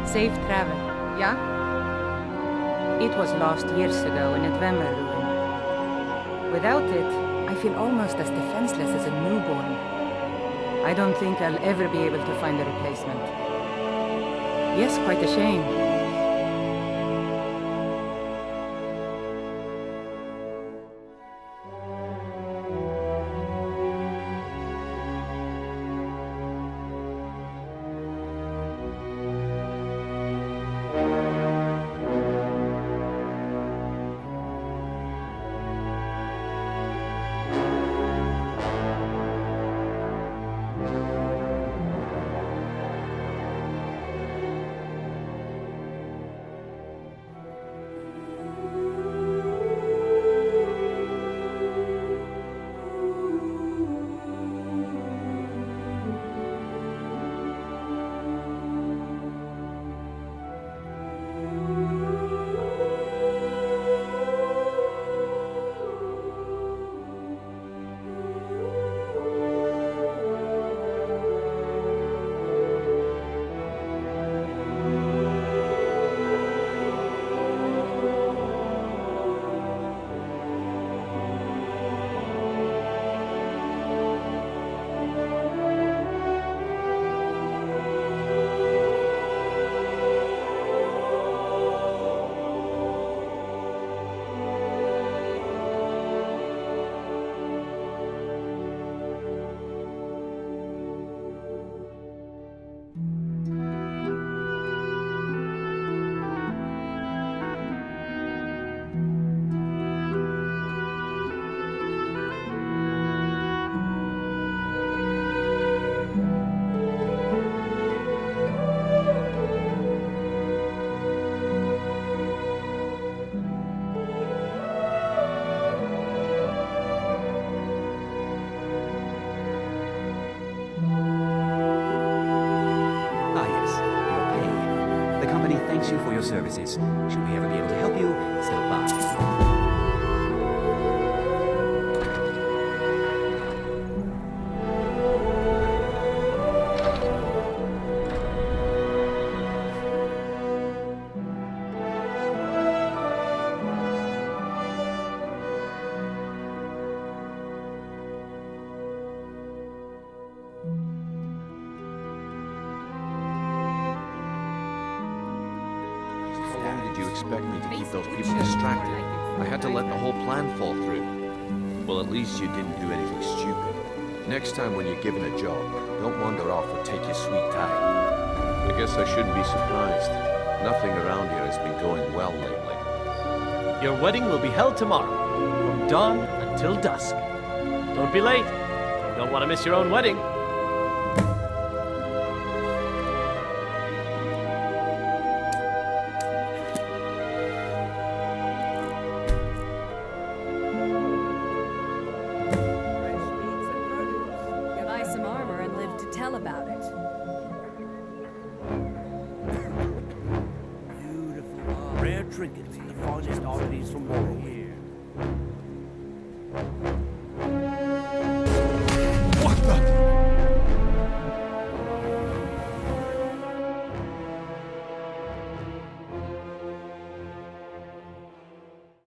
Safe travel, yeah? It was lost years ago in a Dwemer ruin. Without it, I feel almost as defenseless as a newborn. I don't think I'll ever be able to find a replacement. Yes, quite a shame. Thanks you for your services. Should we ever be able to help you, stop by. Expect me to keep those people distracted. I had to let the whole plan fall through. Well, at least you didn't do anything stupid. Next time when you're given a job, don't wander off or take your sweet time. I guess I shouldn't be surprised. Nothing around here has been going well lately. Your wedding will be held tomorrow, from dawn until dusk. Don't be late. You don't want to miss your own wedding. Trinkets and the finest oddities from Warcraft.